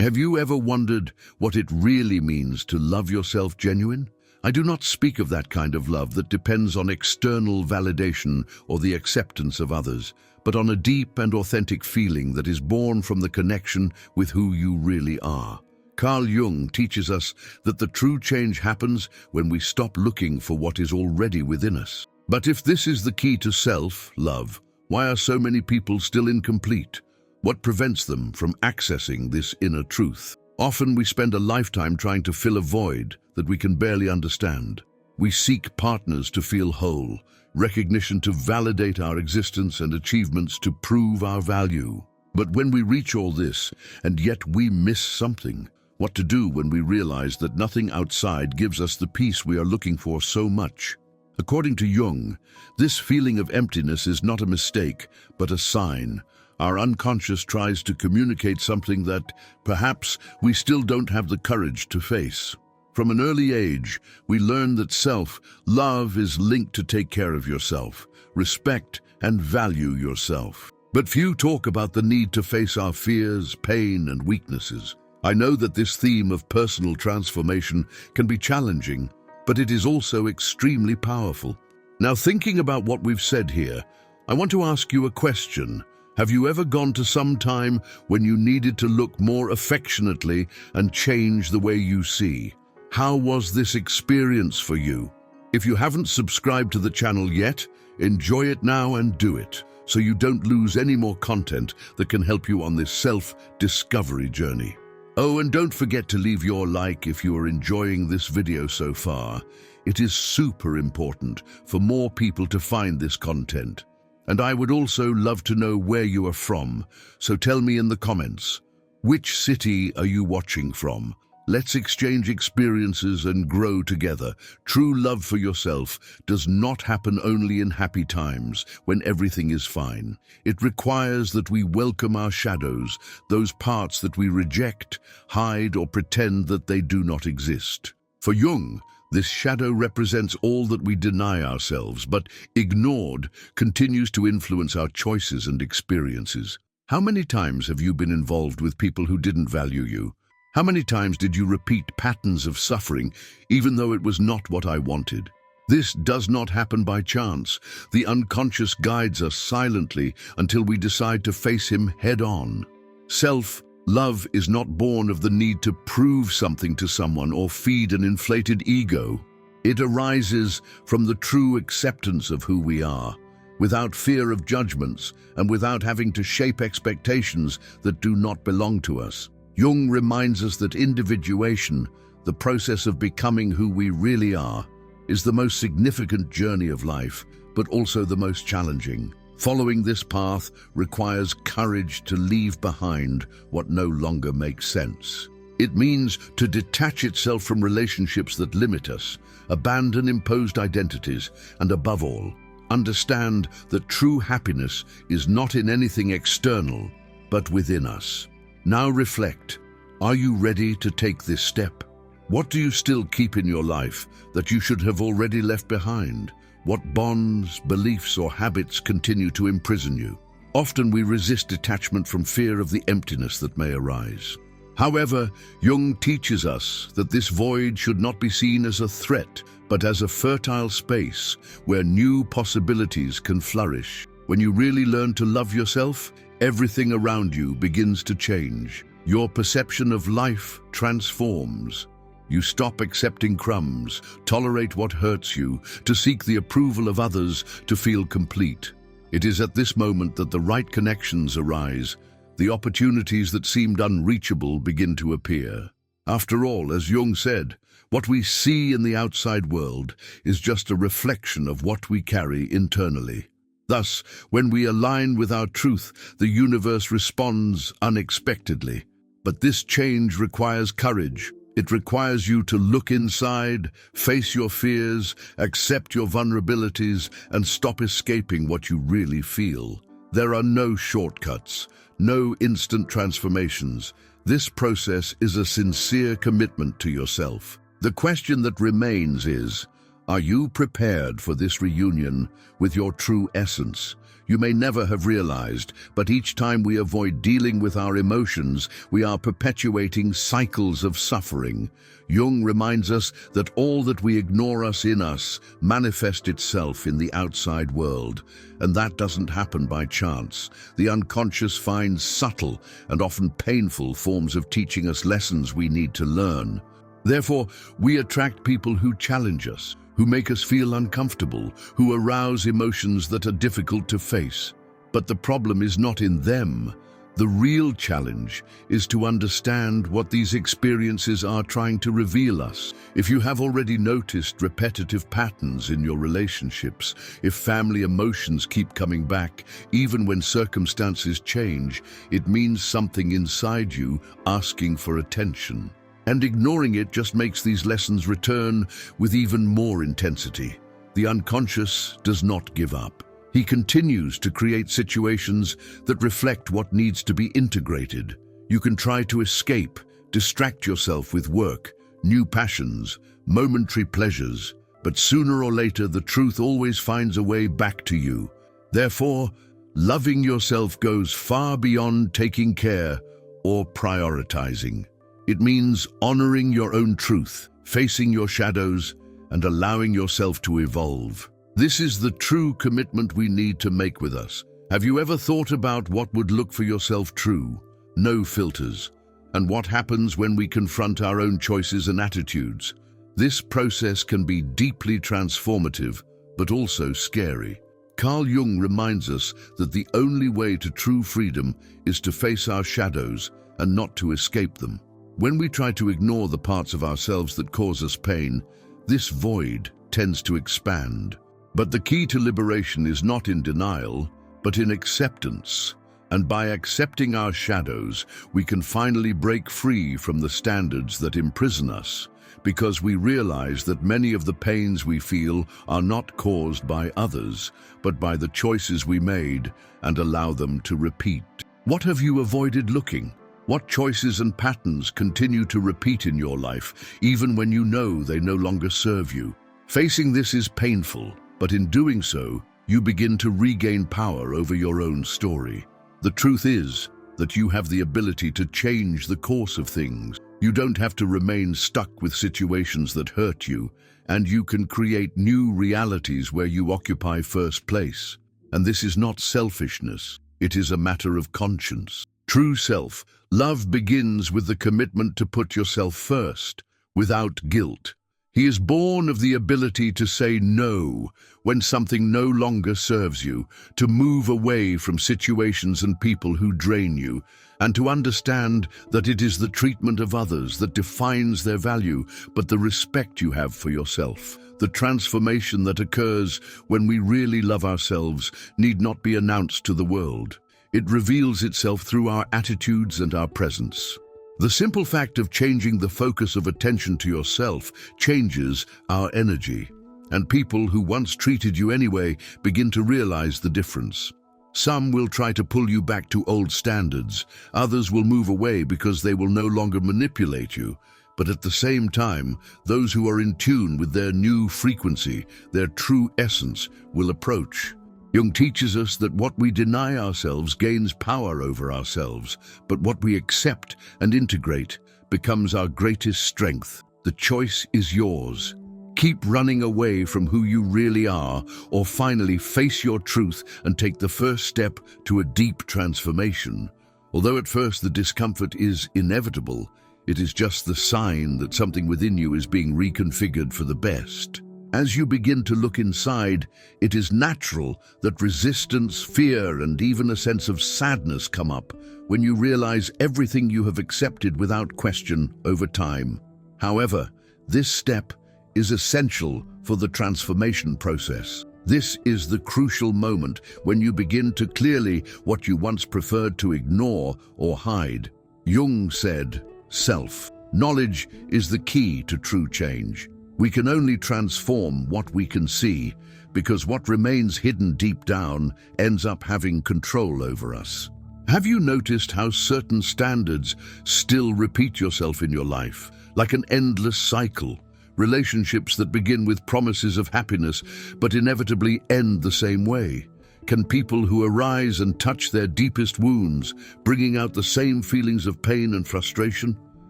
Have you ever wondered what it really means to love yourself genuine? I do not speak of that kind of love that depends on external validation or the acceptance of others, but on a deep and authentic feeling that is born from the connection with who you really are. Carl Jung teaches us that the true change happens when we stop looking for what is already within us. But if this is the key to self-love, why are so many people still incomplete? What prevents them from accessing this inner truth? Often we spend a lifetime trying to fill a void that we can barely understand. We seek partners to feel whole, recognition to validate our existence, and achievements to prove our value. But when we reach all this, and yet we miss something, what to do when we realize that nothing outside gives us the peace we are looking for so much? According to Jung, this feeling of emptiness is not a mistake, but a sign. Our unconscious tries to communicate something that, perhaps, we still don't have the courage to face. From an early age, we learn that self-love is linked to take care of yourself, respect and value yourself. But few talk about the need to face our fears, pain, and weaknesses. I know that this theme of personal transformation can be challenging, but it is also extremely powerful. Now, thinking about what we've said here, I want to ask you a question. Have you ever gone to some time when you needed to look more affectionately and change the way you see? How was this experience for you? If you haven't subscribed to the channel yet, enjoy it now and do it, so you don't lose any more content that can help you on this self-discovery journey. Oh, and don't forget to leave your like if you are enjoying this video so far. It is super important for more people to find this content. And I would also love to know where you are from, so tell me in the comments. Which city are you watching from? Let's exchange experiences and grow together. True love for yourself does not happen only in happy times, when everything is fine. It requires that we welcome our shadows, those parts that we reject, hide, or pretend that they do not exist. For Jung, this shadow represents all that we deny ourselves, but ignored continues to influence our choices and experiences. How many times have you been involved with people who didn't value you? How many times did you repeat patterns of suffering, even though it was not what I wanted? This does not happen by chance. The unconscious guides us silently until we decide to face him head-on. Self-love is not born of the need to prove something to someone or feed an inflated ego. It arises from the true acceptance of who we are, without fear of judgments and without having to shape expectations that do not belong to us. Jung reminds us that individuation, the process of becoming who we really are, is the most significant journey of life, but also the most challenging. Following this path requires courage to leave behind what no longer makes sense. It means to detach itself from relationships that limit us, abandon imposed identities, and above all, understand that true happiness is not in anything external, but within us. Now reflect. Are you ready to take this step? What do you still keep in your life that you should have already left behind? What bonds, beliefs, or habits continue to imprison you? Often we resist detachment from fear of the emptiness that may arise. However, Jung teaches us that this void should not be seen as a threat, but as a fertile space where new possibilities can flourish. When you really learn to love yourself, everything around you begins to change. Your perception of life transforms. You stop accepting crumbs, tolerate what hurts you, to seek the approval of others, to feel complete. It is at this moment that the right connections arise. The opportunities that seemed unreachable begin to appear. After all, as Jung said, what we see in the outside world is just a reflection of what we carry internally. Thus, when we align with our truth, the universe responds unexpectedly. But this change requires courage. It requires you to look inside, face your fears, accept your vulnerabilities, and stop escaping what you really feel. There are no shortcuts, no instant transformations. This process is a sincere commitment to yourself. The question that remains is, Are you prepared for this reunion with your true essence? You may never have realized, but each time we avoid dealing with our emotions, we are perpetuating cycles of suffering. Jung reminds us that all that we ignore in us manifests itself in the outside world, and that doesn't happen by chance. The unconscious finds subtle and often painful forms of teaching us lessons we need to learn. Therefore, we attract people who challenge us, who make us feel uncomfortable, who arouse emotions that are difficult to face. But the problem is not in them. The real challenge is to understand what these experiences are trying to reveal us. If you have already noticed repetitive patterns in your relationships, if family emotions keep coming back, even when circumstances change, it means something inside you asking for attention. And ignoring it just makes these lessons return with even more intensity. The unconscious does not give up. He continues to create situations that reflect what needs to be integrated. You can try to escape, distract yourself with work, new passions, momentary pleasures, but sooner or later the truth always finds a way back to you. Therefore, loving yourself goes far beyond taking care or prioritizing. It means honoring your own truth, facing your shadows, and allowing yourself to evolve. This is the true commitment we need to make with us. Have you ever thought about what would look for yourself true? No filters. And what happens when we confront our own choices and attitudes? This process can be deeply transformative, but also scary. Carl Jung reminds us that the only way to true freedom is to face our shadows and not to escape them. When we try to ignore the parts of ourselves that cause us pain, this void tends to expand. But the key to liberation is not in denial, but in acceptance. And by accepting our shadows, we can finally break free from the standards that imprison us, because we realize that many of the pains we feel are not caused by others, but by the choices we made, and allow them to repeat. What have you avoided looking? What choices and patterns continue to repeat in your life, even when you know they no longer serve you? Facing this is painful, but in doing so, you begin to regain power over your own story. The truth is that you have the ability to change the course of things. You don't have to remain stuck with situations that hurt you, and you can create new realities where you occupy first place. And this is not selfishness, it is a matter of conscience. True self-love begins with the commitment to put yourself first, without guilt. He is born of the ability to say no when something no longer serves you, to move away from situations and people who drain you, and to understand that it is the treatment of others that defines their value, but the respect you have for yourself. The transformation that occurs when we really love ourselves need not be announced to the world. It reveals itself through our attitudes and our presence. The simple fact of changing the focus of attention to yourself changes our energy, and people who once treated you anyway begin to realize the difference. Some will try to pull you back to old standards, others will move away because they will no longer manipulate you, but at the same time, those who are in tune with their new frequency, their true essence, will approach. Jung teaches us that what we deny ourselves gains power over ourselves, but what we accept and integrate becomes our greatest strength. The choice is yours. Keep running away from who you really are, or finally face your truth and take the first step to a deep transformation. Although at first the discomfort is inevitable, it is just the sign that something within you is being reconfigured for the best. As you begin to look inside, it is natural that resistance, fear, and even a sense of sadness come up when you realize everything you have accepted without question over time. However, this step is essential for the transformation process. This is the crucial moment when you begin to clearly what you once preferred to ignore or hide. Jung said, "Self-knowledge is the key to true change." We can only transform what we can see, because what remains hidden deep down ends up having control over us. Have you noticed how certain standards still repeat yourself in your life, like an endless cycle? Relationships that begin with promises of happiness but inevitably end the same way? Can people who arise and touch their deepest wounds, bringing out the same feelings of pain and frustration?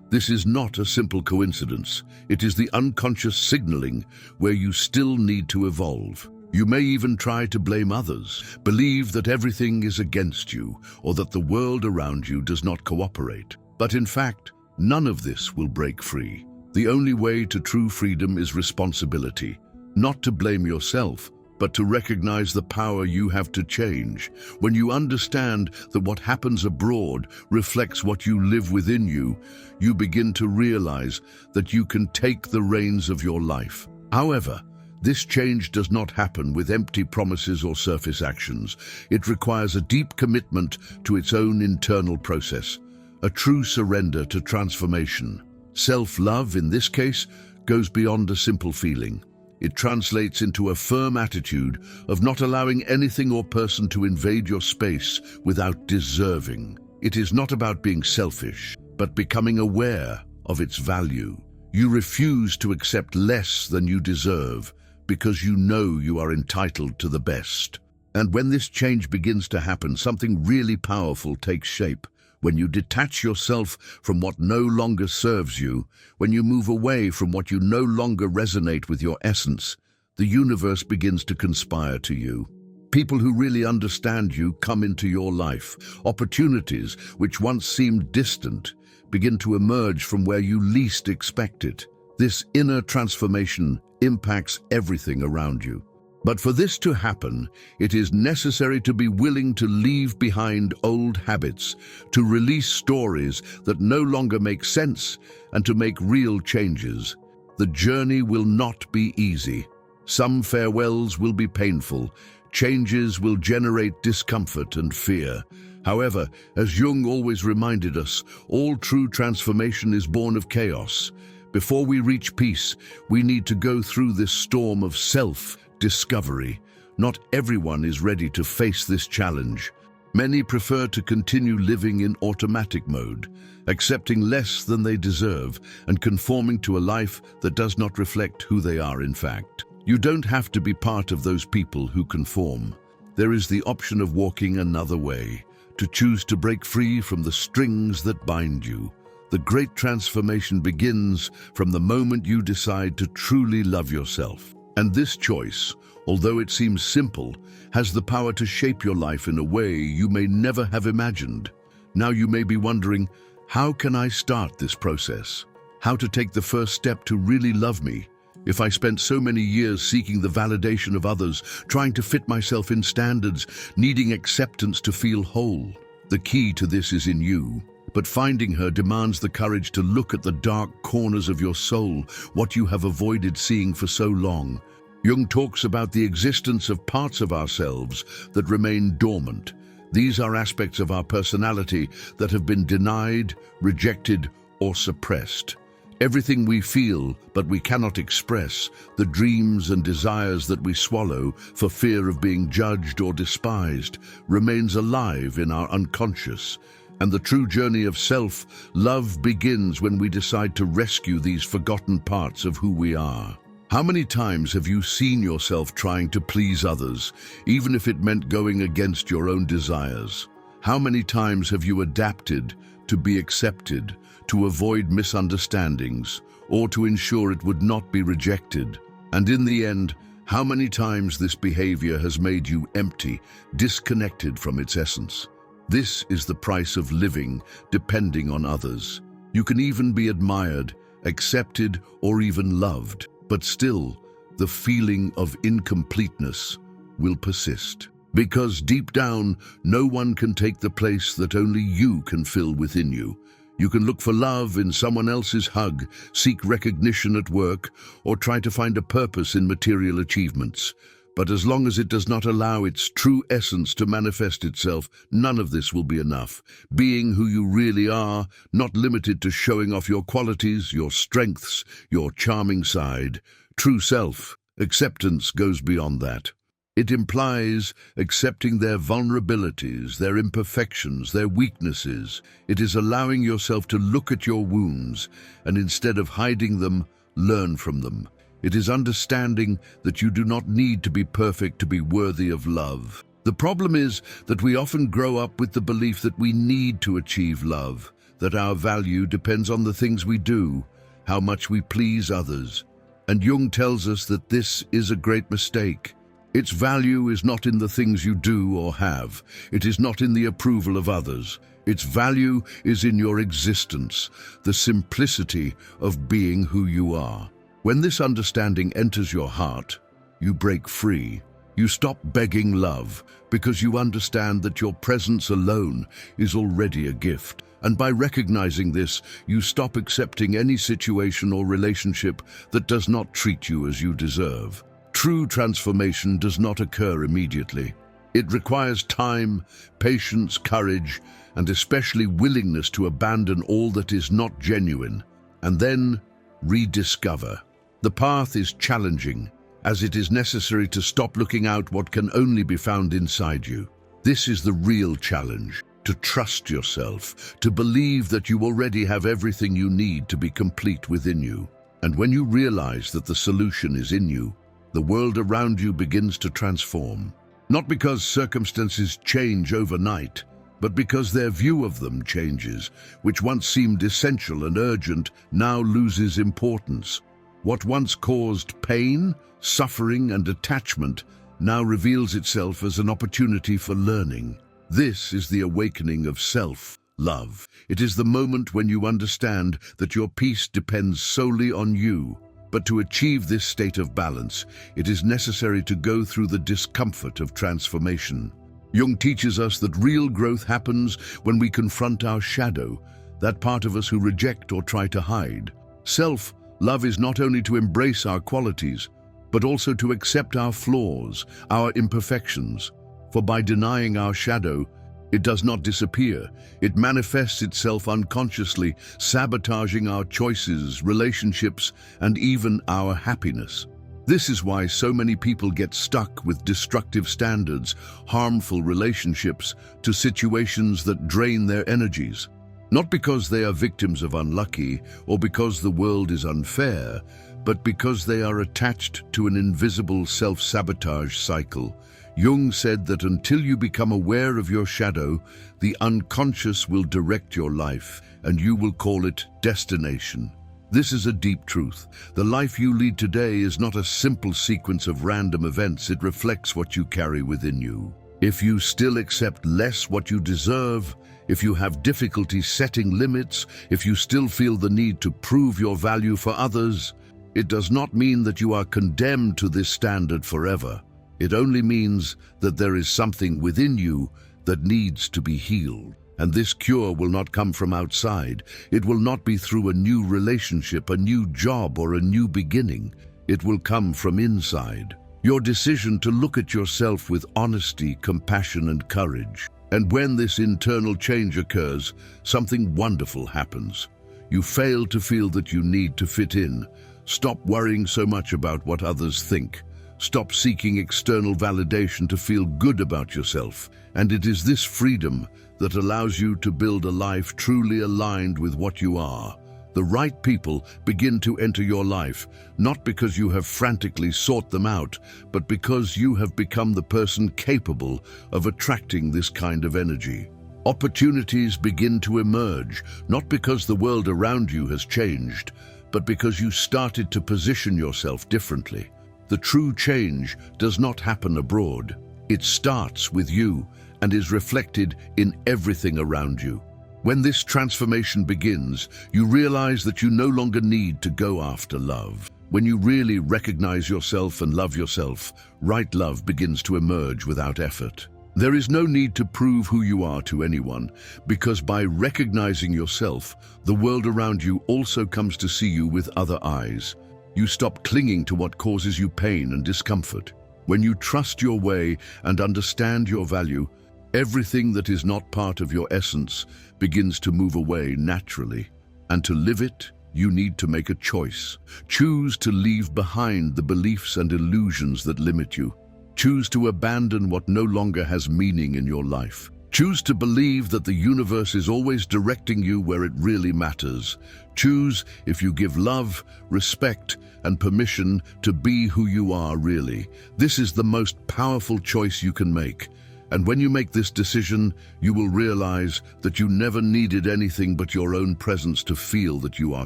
This is not a simple coincidence. It is the unconscious signaling where you still need to evolve. You may even try to blame others, believe that everything is against you, or that the world around you does not cooperate. But in fact, none of this will break free. The only way to true freedom is responsibility, not to blame yourself, but to recognize the power you have to change. When you understand that what happens abroad reflects what you live within you, you begin to realize that you can take the reins of your life. However, this change does not happen with empty promises or surface actions. It requires a deep commitment to its own internal process, a true surrender to transformation. Self-love, in this case, goes beyond a simple feeling. It translates into a firm attitude of not allowing anything or person to invade your space without deserving. It is not about being selfish, but becoming aware of its value. You refuse to accept less than you deserve because you know you are entitled to the best. And when this change begins to happen, something really powerful takes shape. When you detach yourself from what no longer serves you, when you move away from what you no longer resonate with your essence, the universe begins to conspire to you. People who really understand you come into your life. Opportunities which once seemed distant begin to emerge from where you least expect it. This inner transformation impacts everything around you. But for this to happen, it is necessary to be willing to leave behind old habits, to release stories that no longer make sense, and to make real changes. The journey will not be easy. Some farewells will be painful. Changes will generate discomfort and fear. However, as Jung always reminded us, all true transformation is born of chaos. Before we reach peace, we need to go through this storm of self-discovery. Not everyone is ready to face this challenge. Many prefer to continue living in automatic mode, accepting less than they deserve and conforming to a life that does not reflect who they are in fact. You don't have to be part of those people who conform. There is the option of walking another way, to choose to break free from the strings that bind you. The great transformation begins from the moment you decide to truly love yourself. And this choice, although it seems simple, has the power to shape your life in a way you may never have imagined. Now you may be wondering, how can I start this process? How to take the first step to really love me? If I spent so many years seeking the validation of others, trying to fit myself in standards, needing acceptance to feel whole. The key to this is in you. But finding her demands the courage to look at the dark corners of your soul, what you have avoided seeing for so long. Jung talks about the existence of parts of ourselves that remain dormant. These are aspects of our personality that have been denied, rejected, or suppressed. Everything we feel but we cannot express, the dreams and desires that we swallow for fear of being judged or despised, remains alive in our unconscious. And the true journey of self-love begins when we decide to rescue these forgotten parts of who we are. How many times have you seen yourself trying to please others, even if it meant going against your own desires? How many times have you adapted to be accepted, to avoid misunderstandings, or to ensure it would not be rejected? And in the end, how many times this behavior has made you empty, disconnected from its essence? This is the price of living, depending on others. You can even be admired, accepted, or even loved, but still, the feeling of incompleteness will persist. Because deep down, no one can take the place that only you can fill within you. You can look for love in someone else's hug, seek recognition at work, or try to find a purpose in material achievements. But as long as it does not allow its true essence to manifest itself, none of this will be enough. Being who you really are, not limited to showing off your qualities, your strengths, your charming side. True self-acceptance goes beyond that. It implies accepting their vulnerabilities, their imperfections, their weaknesses. It is allowing yourself to look at your wounds and instead of hiding them, learn from them. It is understanding that you do not need to be perfect to be worthy of love. The problem is that we often grow up with the belief that we need to achieve love, that our value depends on the things we do, how much we please others. And Jung tells us that this is a great mistake. Its value is not in the things you do or have. It is not in the approval of others. Its value is in your existence, the simplicity of being who you are. When this understanding enters your heart, you break free. You stop begging love because you understand that your presence alone is already a gift. And by recognizing this, you stop accepting any situation or relationship that does not treat you as you deserve. True transformation does not occur immediately. It requires time, patience, courage, and especially willingness to abandon all that is not genuine, and then rediscover. The path is challenging, as it is necessary to stop looking out what can only be found inside you. This is the real challenge, to trust yourself, to believe that you already have everything you need to be complete within you. And when you realize that the solution is in you, the world around you begins to transform. Not because circumstances change overnight, but because their view of them changes, which once seemed essential and urgent now loses importance. What once caused pain, suffering, and attachment now reveals itself as an opportunity for learning. This is the awakening of self-love. It is the moment when you understand that your peace depends solely on you. But to achieve this state of balance, it is necessary to go through the discomfort of transformation. Jung teaches us that real growth happens when we confront our shadow, that part of us who reject or try to hide. Self-love is not only to embrace our qualities, but also to accept our flaws, our imperfections. For by denying our shadow, it does not disappear. It manifests itself unconsciously, sabotaging our choices, relationships, and even our happiness. This is why so many people get stuck with destructive standards, harmful relationships, to situations that drain their energies. Not because they are victims of unlucky or because the world is unfair, but because they are attached to an invisible self-sabotage cycle. Jung said that until you become aware of your shadow, the unconscious will direct your life, and you will call it destination. This is a deep truth. The life you lead today is not a simple sequence of random events. It reflects what you carry within you. If you still accept less what you deserve, if you have difficulty setting limits, if you still feel the need to prove your value for others, it does not mean that you are condemned to this standard forever. It only means that there is something within you that needs to be healed. And this cure will not come from outside. It will not be through a new relationship, a new job, or a new beginning. It will come from inside. Your decision to look at yourself with honesty, compassion, and courage. And when this internal change occurs, something wonderful happens. You fail to feel that you need to fit in. Stop worrying so much about what others think. Stop seeking external validation to feel good about yourself. And it is this freedom that allows you to build a life truly aligned with what you are. The right people begin to enter your life, not because you have frantically sought them out, but because you have become the person capable of attracting this kind of energy. Opportunities begin to emerge, not because the world around you has changed, but because you started to position yourself differently. The true change does not happen abroad. It starts with you and is reflected in everything around you. When this transformation begins, you realize that you no longer need to go after love. When you really recognize yourself and love yourself, right love begins to emerge without effort. There is no need to prove who you are to anyone, because by recognizing yourself, the world around you also comes to see you with other eyes. You stop clinging to what causes you pain and discomfort. When you trust your way and understand your value, everything that is not part of your essence begins to move away naturally. And to live it, you need to make a choice. Choose to leave behind the beliefs and illusions that limit you. Choose to abandon what no longer has meaning in your life. Choose to believe that the universe is always directing you where it really matters. Choose if you give love, respect, and permission to be who you are really. This is the most powerful choice you can make. And when you make this decision, you will realize that you never needed anything but your own presence to feel that you are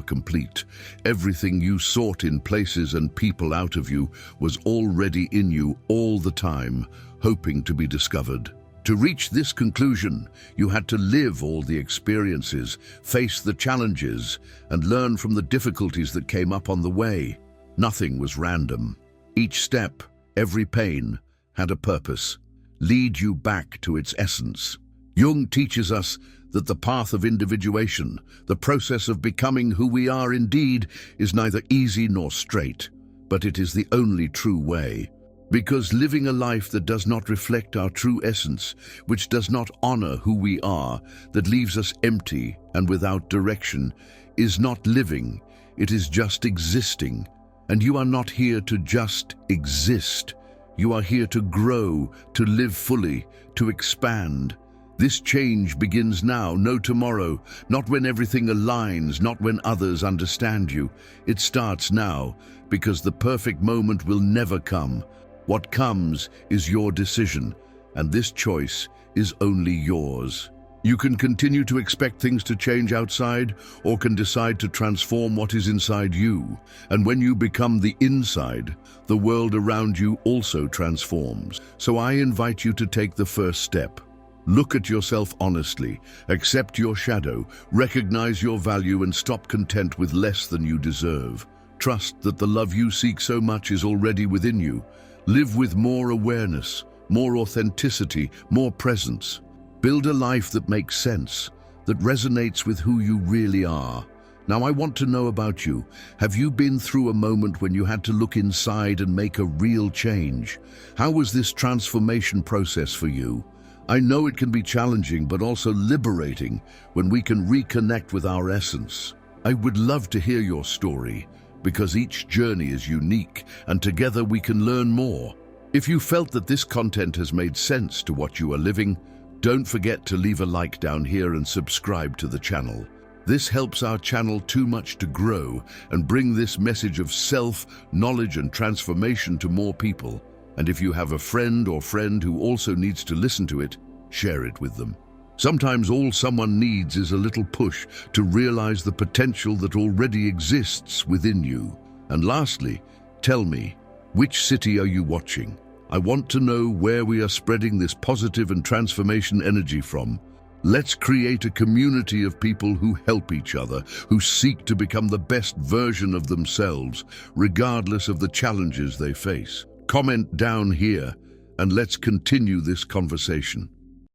complete. Everything you sought in places and people out of you was already in you all the time, hoping to be discovered. To reach this conclusion, you had to live all the experiences, face the challenges, and learn from the difficulties that came up on the way. Nothing was random. Each step, every pain, had a purpose. Lead you back to its essence. Jung teaches us that the path of individuation, the process of becoming who we are indeed, is neither easy nor straight, but it is the only true way. Because living a life that does not reflect our true essence, which does not honor who we are, that leaves us empty and without direction, is not living, it is just existing. And you are not here to just exist. You are here to grow, to live fully, to expand. This change begins now, no tomorrow, not when everything aligns, not when others understand you. It starts now, because the perfect moment will never come. What comes is your decision, and this choice is only yours. You can continue to expect things to change outside, or can decide to transform what is inside you. And when you become the inside, the world around you also transforms. So I invite you to take the first step. Look at yourself honestly, accept your shadow, recognize your value, and stop content with less than you deserve. Trust that the love you seek so much is already within you. Live with more awareness, more authenticity, more presence. Build a life that makes sense, that resonates with who you really are. Now I want to know about you. Have you been through a moment when you had to look inside and make a real change? How was this transformation process for you? I know it can be challenging, but also liberating when we can reconnect with our essence. I would love to hear your story, because each journey is unique, and together we can learn more. If you felt that this content has made sense to what you are living, don't forget to leave a like down here and subscribe to the channel. This helps our channel too much to grow and bring this message of self-knowledge and transformation to more people. And if you have a friend who also needs to listen to it, share it with them. Sometimes all someone needs is a little push to realize the potential that already exists within you. And lastly, tell me, which city are you watching? I want to know where we are spreading this positive and transformation energy from. Let's create a community of people who help each other, who seek to become the best version of themselves, regardless of the challenges they face. Comment down here, and let's continue this conversation.